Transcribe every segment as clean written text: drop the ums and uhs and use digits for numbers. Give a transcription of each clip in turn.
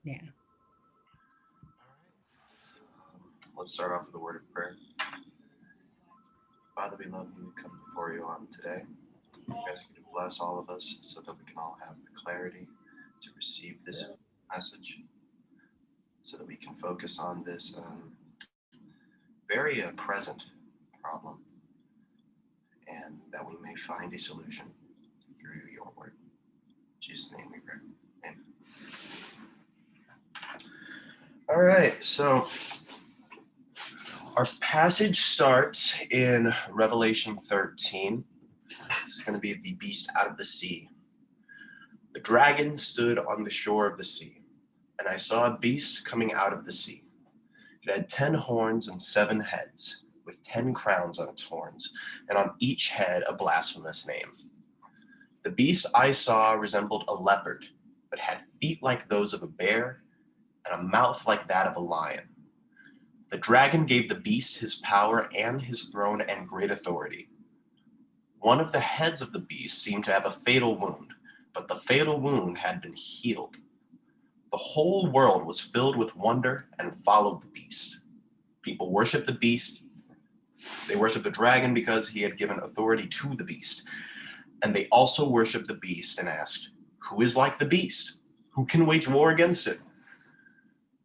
Yeah. Let's start off with a word of prayer. Father, we love you. We come before you on today. We ask you to bless all of us so that we can all have the clarity to receive this message, so that we can focus on this very present problem, and that we may find a solution through your word. In Jesus' name we pray. Amen. All right, so our passage starts in Revelation 13. This is going to be the beast out of the sea. The dragon stood on the shore of the sea, and I saw a beast coming out of the sea. It had 10 horns and 7 heads, with 10 crowns on its horns, and on each head a blasphemous name. The beast I saw resembled a leopard, but had feet like those of a bear, and a mouth like that of a lion. The dragon gave the beast his power and his throne and great authority. One of the heads of the beast seemed to have a fatal wound, but the fatal wound had been healed. The whole world was filled with wonder and followed the beast. People worshiped the beast. They worshiped the dragon because he had given authority to the beast. And they also worshiped the beast and asked, "Who is like the beast? Who can wage war against it?"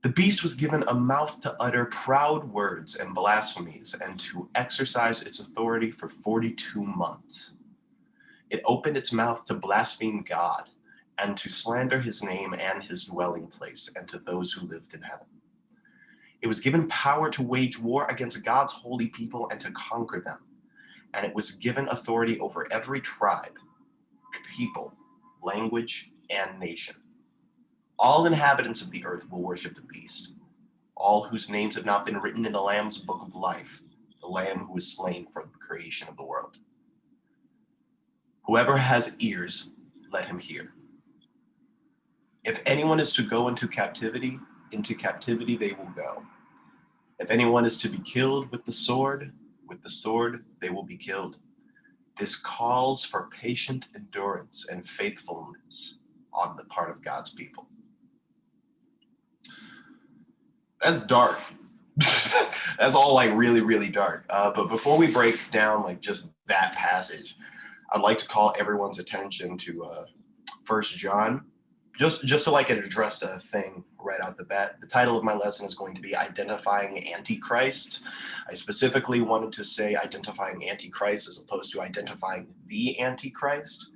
The beast was given a mouth to utter proud words and blasphemies and to exercise its authority for 42 months. It opened its mouth to blaspheme God and to slander his name and his dwelling place and to those who lived in heaven. It was given power to wage war against God's holy people and to conquer them. And it was given authority over every tribe, people, language, and nation. All inhabitants of the earth will worship the beast, all whose names have not been written in the Lamb's book of life, the Lamb who was slain from the creation of the world. Whoever has ears, let him hear. If anyone is to go into captivity they will go. If anyone is to be killed with the sword they will be killed. This calls for patient endurance and faithfulness on the part of God's people. That's dark. That's all like really, really dark. But before we break down like just that passage, I'd like to call everyone's attention to 1 John, just to like address a thing right out the bat. The title of my lesson is going to be Identifying Antichrist. I specifically wanted to say identifying Antichrist as opposed to identifying the Antichrist,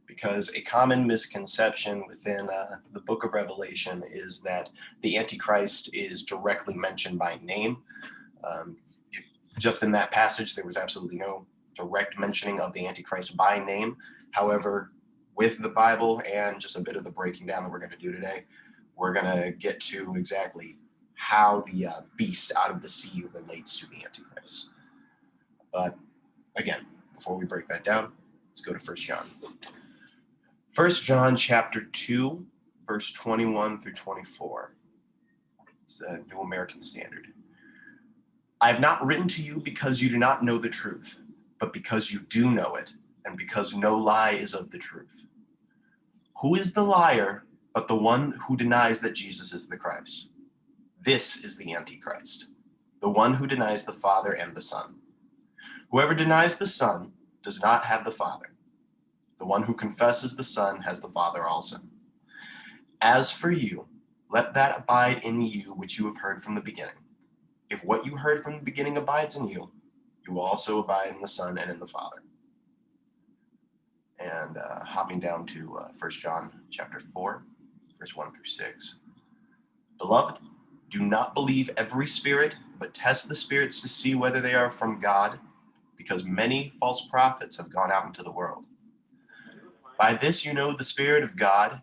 because a common misconception within the book of Revelation is that the Antichrist is directly mentioned by name. Just in that passage, there was absolutely no direct mentioning of the Antichrist by name. However, with the Bible and just a bit of the breaking down that we're going to do today, we're going to get to exactly how the beast out of the sea relates to the Antichrist. But again, before we break that down, let's go to 1 John. 1 John chapter 2, verse 21 through 24. It's the New American Standard. I have not written to you because you do not know the truth, but because you do know it, and because no lie is of the truth. Who is the liar but the one who denies that Jesus is the Christ? This is the Antichrist, the one who denies the Father and the Son. Whoever denies the Son does not have the Father. The one who confesses the Son has the Father also. As for you, let that abide in you which you have heard from the beginning. If what you heard from the beginning abides in you, you will also abide in the Son and in the Father. And hopping down to 1 John chapter 4, verse 1 through 6. Beloved, do not believe every spirit, but test the spirits to see whether they are from God, because many false prophets have gone out into the world. By this you know the Spirit of God.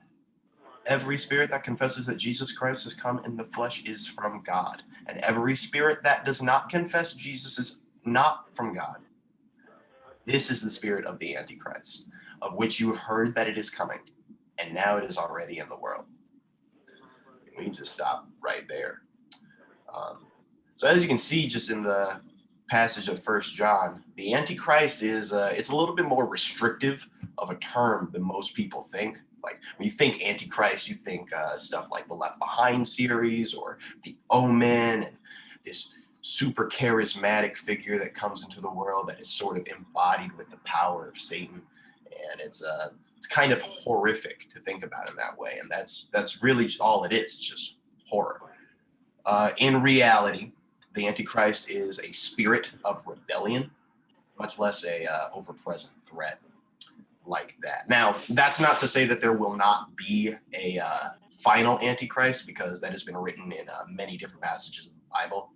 Every spirit that confesses that Jesus Christ has come in the flesh is from God, and every spirit that does not confess Jesus is not from God. This is the spirit of the Antichrist, of which you have heard that it is coming, and now it is already in the world. We can just stop right there. So as you can see, just in the passage of 1 John, the Antichrist is it's a little bit more restrictive of a term than most people think. Like when you think Antichrist, you think stuff like the Left Behind series or The Omen, and this super charismatic figure that comes into the world that is sort of embodied with the power of Satan, and it's kind of horrific to think about in that way, and that's really all it is. It's just horror. In reality, the Antichrist is a spirit of rebellion, much less a over-present threat like that. Now, that's not to say that there will not be a final Antichrist, because that has been written in many different passages of the Bible,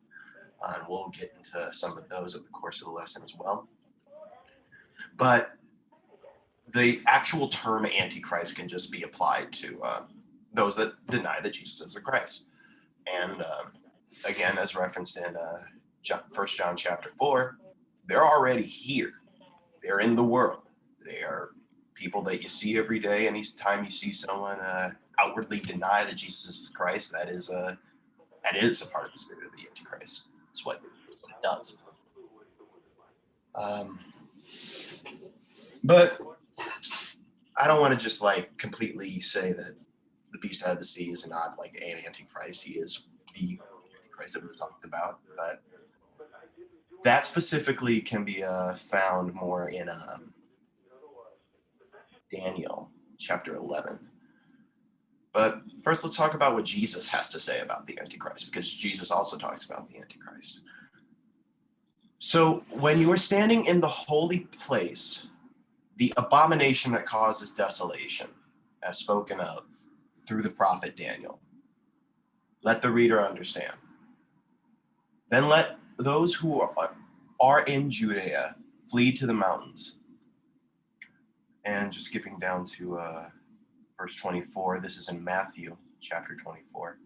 and we'll get into some of those over the course of the lesson as well. But the actual term Antichrist can just be applied to those that deny that Jesus is the Christ. And again, as referenced in 1 John chapter 4, they're already here. They're in the world. They are people that you see every day. Anytime you see someone outwardly deny that Jesus is Christ, that is a part of the spirit of the Antichrist. That's what it does. But I don't want to just like completely say that the beast out of the sea is not like an Antichrist. He is the Antichrist that we've talked about, but that specifically can be found more in Daniel chapter 11. But first, let's talk about what Jesus has to say about the Antichrist, because Jesus also talks about the Antichrist. So when you are standing in the holy place, the abomination that causes desolation, as spoken of through the prophet Daniel, let the reader understand. Then let those who are in Judea flee to the mountains. And just skipping down to verse 24, this is in Matthew chapter 24.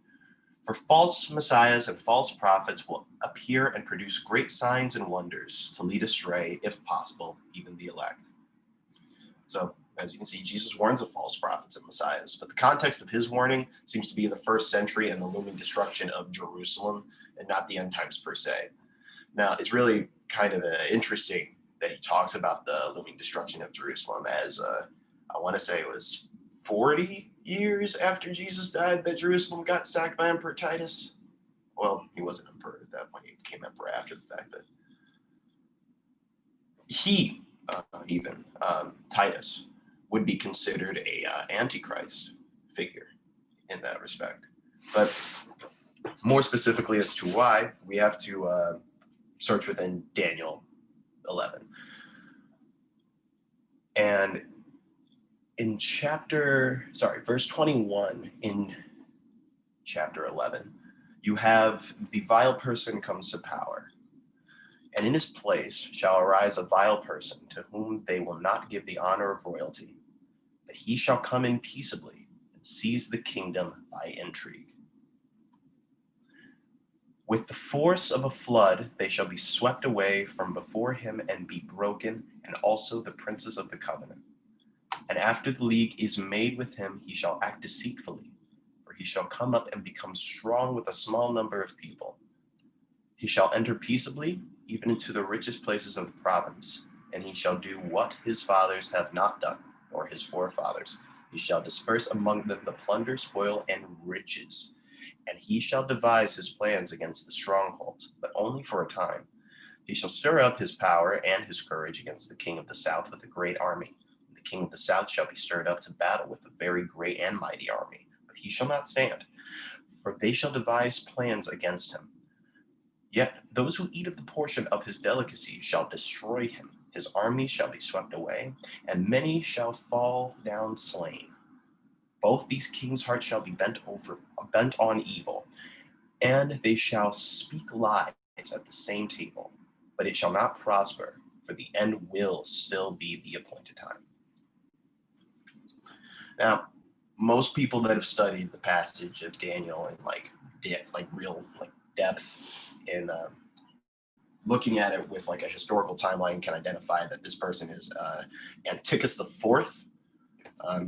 For false messiahs and false prophets will appear and produce great signs and wonders to lead astray, if possible, even the elect. So, as you can see, Jesus warns of false prophets and messiahs, but the context of his warning seems to be the first century and the looming destruction of Jerusalem, and not the end times per se. Now, it's really kind of interesting that he talks about the looming destruction of Jerusalem as, I want to say it was 40 years after Jesus died that Jerusalem got sacked by Emperor Titus. Well, he wasn't emperor at that point. He became emperor after the fact, but he, Titus, would be considered a Antichrist figure in that respect. But more specifically as to why, we have to search within Daniel 11. And in verse 21 in chapter 11, you have the vile person comes to power. And in his place shall arise a vile person, to whom they will not give the honor of royalty, but he shall come in peaceably and seize the kingdom by intrigue. With the force of a flood they shall be swept away from before him and be broken, and also the princes of the covenant. And after the league is made with him, he shall act deceitfully, for he shall come up and become strong with a small number of people. He shall enter peaceably, even into the richest places of the province, and he shall do what his fathers have not done, or his forefathers. He shall disperse among them the plunder, spoil, and riches. And he shall devise his plans against the strongholds, but only for a time. He shall stir up his power and his courage against the king of the south with a great army. The king of the south shall be stirred up to battle with a very great and mighty army, but he shall not stand, for they shall devise plans against him. Yet those who eat of the portion of his delicacy shall destroy him. His army shall be swept away, and many shall fall down slain. Both these kings' hearts shall be bent on evil, and they shall speak lies at the same table, but it shall not prosper, for the end will still be the appointed time. Now, most people that have studied the passage of Daniel in real depth in looking at it with like a historical timeline can identify that this person is Antiochus IV.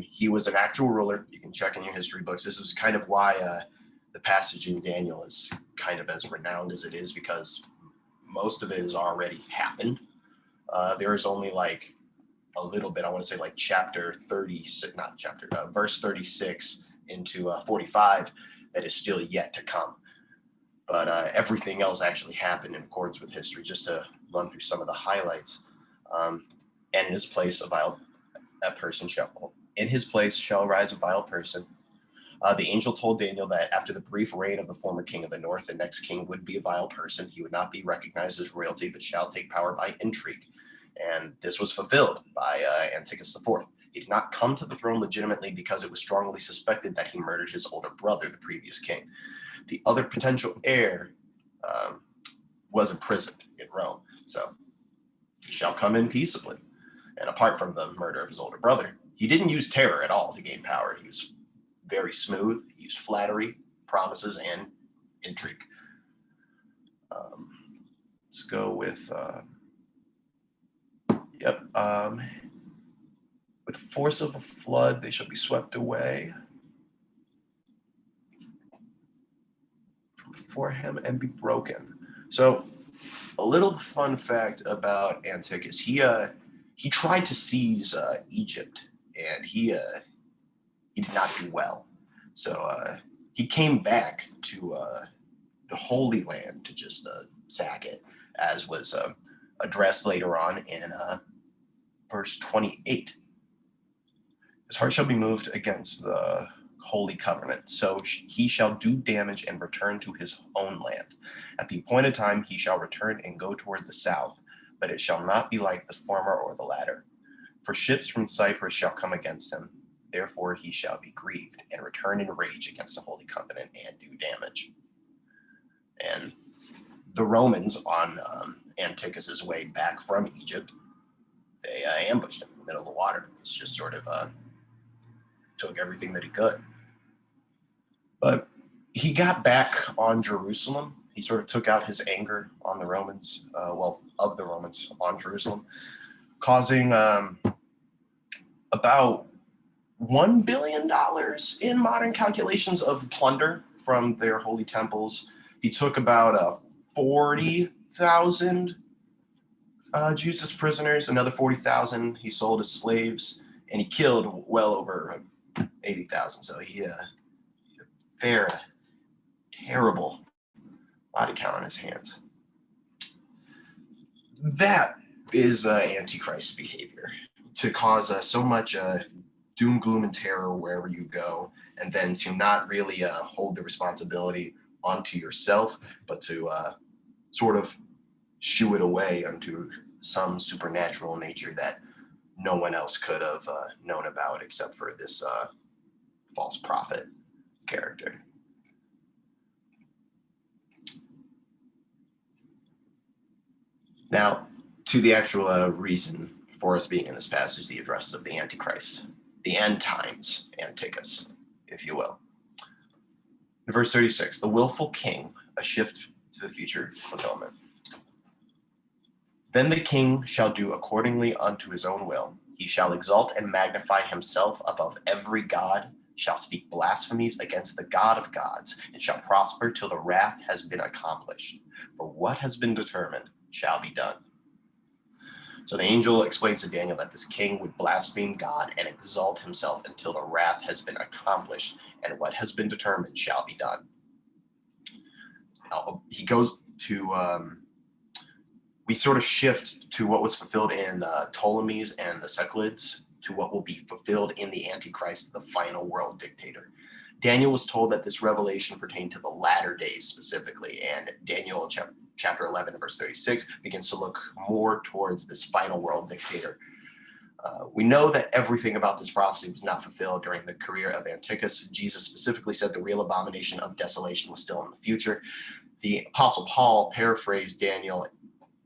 He was an actual ruler. You can check in your history books. This is kind of why the passage in Daniel is kind of as renowned as it is, because most of it has already happened. There is only like a little bit. I want to say like chapter 36, not chapter, verse 36 into 45 that is still yet to come. But everything else actually happened in accordance with history. Just to run through some of the highlights. And in his place in his place shall rise a vile person. The angel told Daniel that after the brief reign of the former king of the north, the next king would be a vile person. He would not be recognized as royalty, but shall take power by intrigue. And this was fulfilled by Antiochus IV. He did not come to the throne legitimately because it was strongly suspected that he murdered his older brother, the previous king. The other potential heir was imprisoned in Rome. So he shall come in peaceably. And apart from the murder of his older brother, he didn't use terror at all to gain power. He was very smooth. He used flattery, promises, and intrigue. Let's go with, with the force of a flood, they shall be swept away from before him and be broken. So a little fun fact about Antiochus, he tried to seize Egypt, and he did not do well. So he came back to the Holy Land to just sack it, as was addressed later on in verse 28. His heart shall be moved against the holy covenant, so he shall do damage and return to his own land. At the appointed time he shall return and go toward the south, but it shall not be like the former or the latter. For ships from Cyprus shall come against him. Therefore he shall be grieved and return in rage against the holy covenant and do damage. And the Romans on Antiochus's way back from Egypt, they ambushed him in the middle of the water. He's just sort of took everything that he could. But he got back on Jerusalem. He sort of took out his anger on the Romans, of the Romans on Jerusalem, causing about $1 billion in modern calculations of plunder from their holy temples. He took about 40,000 Jews as prisoners, another 40,000 he sold as slaves, and he killed well over 80,000. So he fared a terrible body count on his hands. That is Antichrist behavior, to cause so much doom, gloom, and terror wherever you go, and then to not really hold the responsibility onto yourself, but to sort of shoo it away onto some supernatural nature that no one else could have known about except for this false prophet character. Now, to the actual reason for us being in this passage, the address of the Antichrist, the end times Antichrist, if you will. In verse 36, the willful king, a shift to the future fulfillment. Then the king shall do accordingly unto his own will. He shall exalt and magnify himself above every god, shall speak blasphemies against the God of gods, and shall prosper till the wrath has been accomplished. For what has been determined shall be done. So the angel explains to Daniel that this king would blaspheme God and exalt himself until the wrath has been accomplished, and what has been determined shall be done. Now, he goes to, we sort of shift to what was fulfilled in Ptolemies and the Sechelids to what will be fulfilled in the Antichrist, the final world dictator. Daniel was told that this revelation pertained to the latter days specifically, and Daniel chapter 11, verse 36, begins to look more towards this final world dictator. We know that everything about this prophecy was not fulfilled during the career of Antiochus. Jesus specifically said the real abomination of desolation was still in the future. The Apostle Paul paraphrased Daniel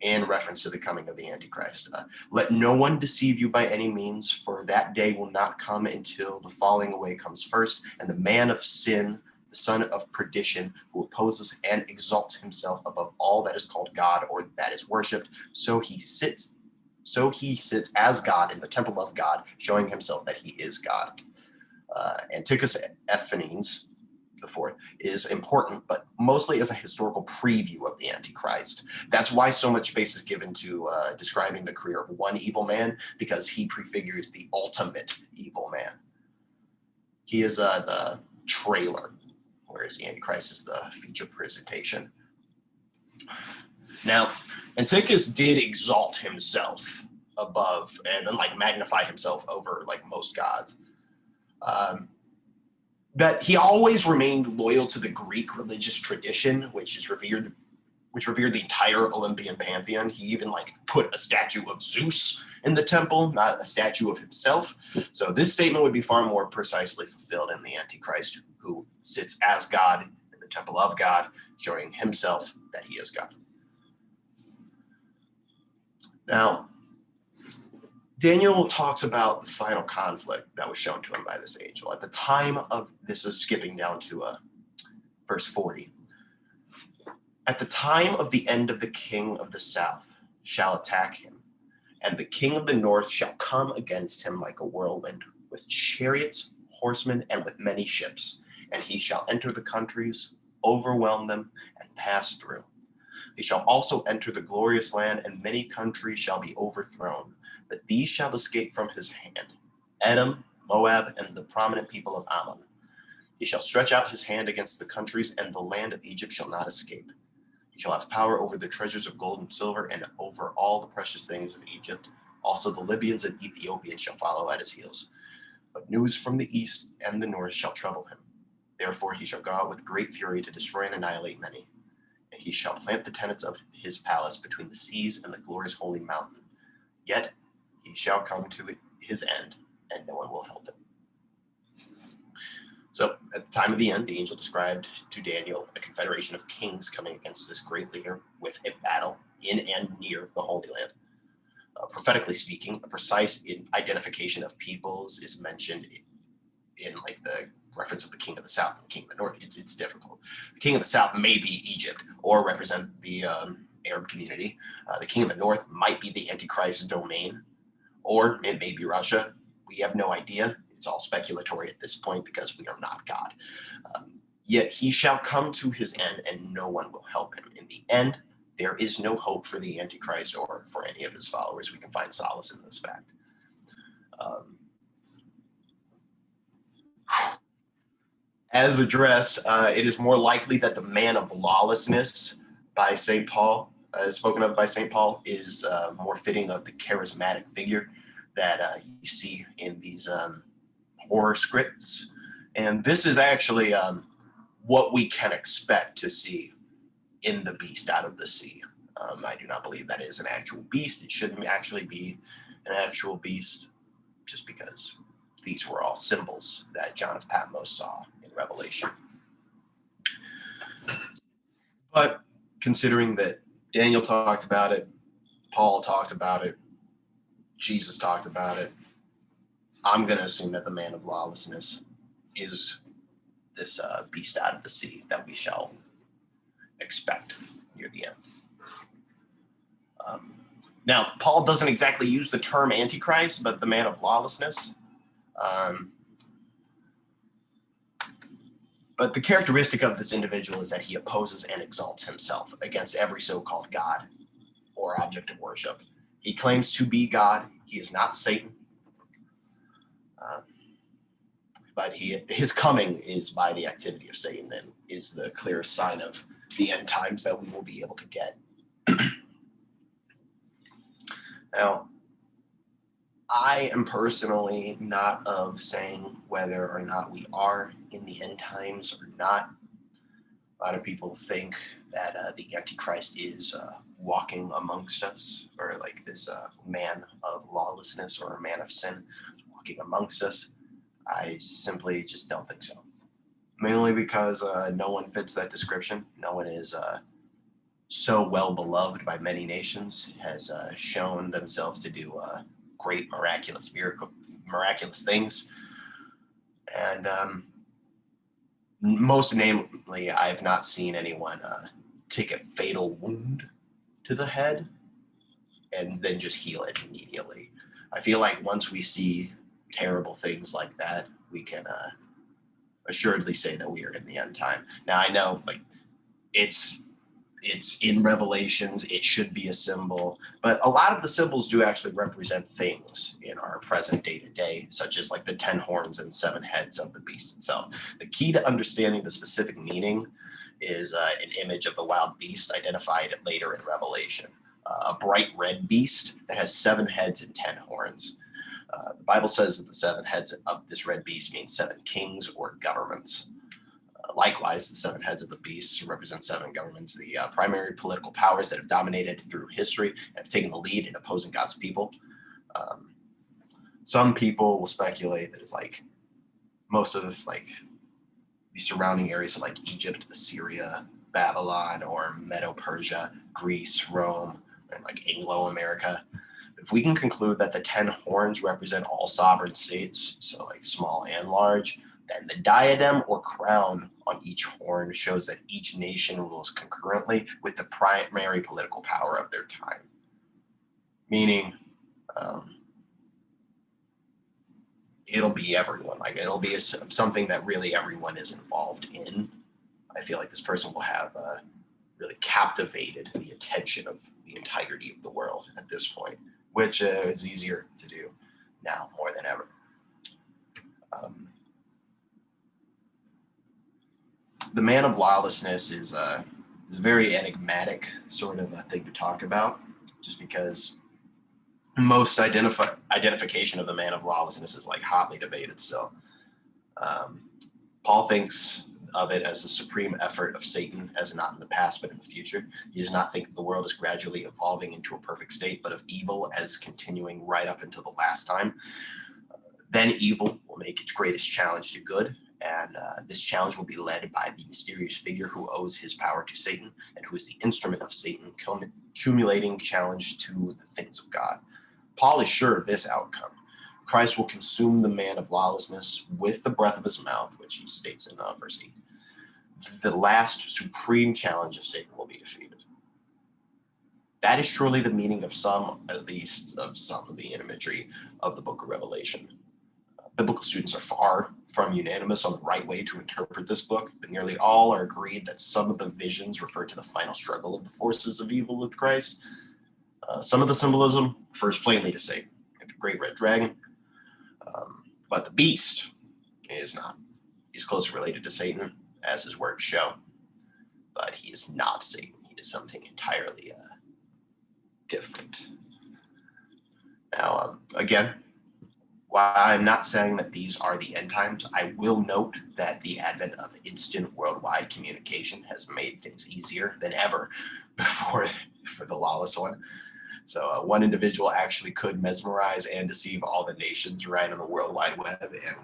in reference to the coming of the Antichrist. Let no one deceive you by any means, for that day will not come until the falling away comes first, and the man of sin, the son of perdition, who opposes and exalts himself above all that is called God or that is worshipped, so he sits as God in the temple of God, showing himself that he is God. Antiochus Epiphanes, the fourth, is important, but mostly as a historical preview of the Antichrist. That's why so much space is given to describing the career of one evil man, because he prefigures the ultimate evil man. He is the trailer, whereas the Antichrist is the feature presentation. Now, Antichrist did exalt himself above and like magnify himself over like most gods. But he always remained loyal to the Greek religious tradition, which revered the entire Olympian pantheon. He even like put a statue of Zeus in the temple, not a statue of himself. So this statement would be far more precisely fulfilled in the Antichrist, who sits as God in the temple of God, showing himself that he is God. Now, Daniel talks about the final conflict that was shown to him by this angel. At the time of, this is skipping down to verse 40. At the time of the end of the king of the south shall attack him, and the king of the north shall come against him like a whirlwind, with chariots, horsemen, and with many ships. And he shall enter the countries, overwhelm them, and pass through. He shall also enter the glorious land, and many countries shall be overthrown. But these shall escape from his hand, Edom, Moab, and the prominent people of Ammon. He shall stretch out his hand against the countries, and the land of Egypt shall not escape. He shall have power over the treasures of gold and silver, and over all the precious things of Egypt. Also the Libyans and Ethiopians shall follow at his heels. But news from the east and the north shall trouble him. Therefore he shall go out with great fury to destroy and annihilate many. And he shall plant the tenants of his palace between the seas and the glorious holy mountain. Yet he shall come to his end, and no one will help him. So at the time of the end, the angel described to Daniel a confederation of kings coming against this great leader with a battle in and near the Holy Land. Prophetically speaking, a precise identification of peoples is mentioned in like the reference of the king of the south and the king of the north. It's difficult. The king of the south may be Egypt or represent the Arab community. The king of the north might be the Antichrist domain, or it may be Russia. We have no idea. It's all speculatory at this point because we are not God. Yet he shall come to his end, and no one will help him. In the end, there is no hope for the Antichrist or for any of his followers. We can find solace in this fact. As addressed, it is more likely that the man of lawlessness by St. Paul, spoken of by St. Paul, is more fitting of the charismatic figure that you see in these horror scripts. And this is actually what we can expect to see in the beast out of the sea. I do not believe that is an actual beast. It shouldn't actually be an actual beast, just because these were all symbols that John of Patmos saw in Revelation. But considering that Daniel talked about it, Paul talked about it, Jesus talked about it, I'm going to assume that the man of lawlessness is this beast out of the sea that we shall expect near the end. Now, Paul doesn't exactly use the term Antichrist, but the man of lawlessness. But the characteristic of this individual is that he opposes and exalts himself against every so-called God or object of worship. He claims to be God. He is not Satan. But his coming is by the activity of Satan and is the clearest sign of the end times that we will be able to get. Now, I am personally not of saying whether or not we are in the end times or not. A lot of people think that the Antichrist is walking amongst us, or like this man of lawlessness or a man of sin walking amongst us. I simply just don't think so. Mainly because no one fits that description. No one is so well beloved by many nations, has shown themselves to do great miraculous things. And most namely, I've not seen anyone take a fatal wound to the head and then just heal it immediately. I feel like once we see terrible things like that, we can assuredly say that we are in the end time. Now I know, like, it's in Revelations, it should be a symbol, but a lot of the symbols do actually represent things in our present day to day, such as like the 10 horns and 7 heads of the beast itself. The key to understanding the specific meaning is an image of the wild beast identified later in Revelation, a bright red beast that has 7 heads and 10 horns. The Bible says that the 7 heads of this red beast means 7 kings or governments. Likewise, the 7 heads of the beast represent 7 governments, the primary political powers that have dominated through history and have taken the lead in opposing God's people. Some people will speculate that it's like most of like the surrounding areas of like Egypt, Assyria, Babylon, or Medo-Persia, Greece, Rome, and like Anglo-America. If we can conclude that the 10 horns represent all sovereign states, so like small and large, then the diadem or crown on each horn shows that each nation rules concurrently with the primary political power of their time. Meaning, it'll be everyone. Like, it'll be something that really everyone is involved in. I feel like this person will have really captivated the attention of the entirety of the world at this point, which is easier to do now more than ever. The man of lawlessness is a very enigmatic sort of a thing to talk about, just because most identification of the man of lawlessness is like hotly debated still. Paul thinks of it as a supreme effort of Satan, as not in the past but in the future. He does not think the world is gradually evolving into a perfect state, but of evil as continuing right up until the last time. Then evil will make its greatest challenge to good, and this challenge will be led by the mysterious figure who owes his power to Satan and who is the instrument of Satan, accumulating challenge to the things of God. Paul is sure of this outcome. Christ will consume the man of lawlessness with the breath of his mouth, which he states in verse 8. The last supreme challenge of Satan will be defeated. That is surely the meaning of some, at least of some of the imagery of the book of Revelation. Biblical students are far from unanimous on the right way to interpret this book, but nearly all are agreed that some of the visions refer to the final struggle of the forces of evil with Christ. Some of the symbolism refers plainly to Satan, the great red dragon, but the beast is not. He's closely related to Satan, as his words show, but he is not Satan. He is something entirely different. Now, again, while I'm not saying that these are the end times, I will note that the advent of instant worldwide communication has made things easier than ever before for the lawless one. So one individual actually could mesmerize and deceive all the nations right on the World Wide Web, and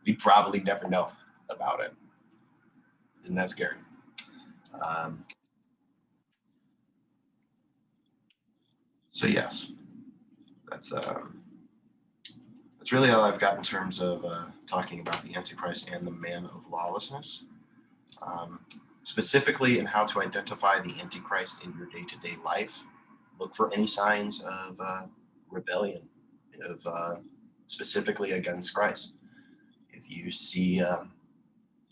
we'd probably never know about it. Isn't that scary? So yes, that's really all I've got in terms of talking about the Antichrist and the man of lawlessness. Specifically in how to identify the Antichrist in your day-to-day life, look for any signs of rebellion, specifically against Christ. If you see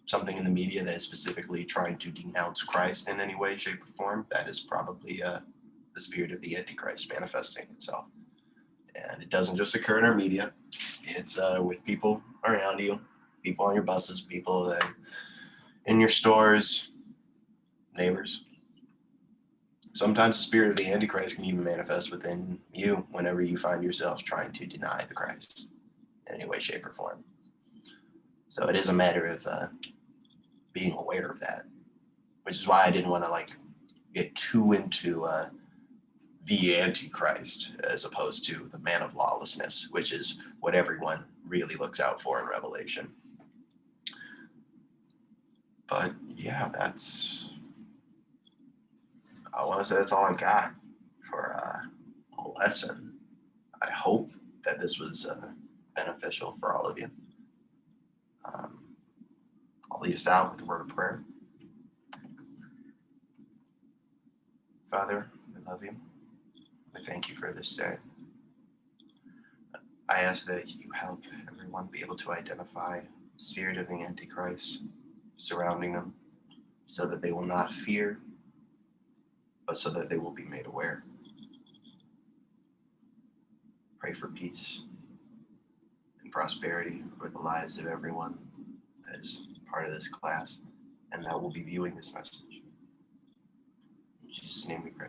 something in the media that is specifically trying to denounce Christ in any way, shape, or form, that is probably the spirit of the Antichrist manifesting itself. And it doesn't just occur in our media. It's with people around you, people on your buses, people in your stores, neighbors. Sometimes the spirit of the Antichrist can even manifest within you whenever you find yourself trying to deny the Christ in any way, shape, or form. So it is a matter of being aware of that, which is why I didn't want to get too into the Antichrist as opposed to the man of lawlessness, which is what everyone really looks out for in Revelation. But yeah, I want to say that's all I got for a lesson. I hope that this was beneficial for all of you. I'll lead us out with a word of prayer. Father, I love you. I thank you for this day. I ask that you help everyone be able to identify spirit of the Antichrist surrounding them, so that they will not fear, but so that they will be made aware. Pray for peace and prosperity for the lives of everyone that is part of this class and that will be viewing this message. In Jesus' name we pray.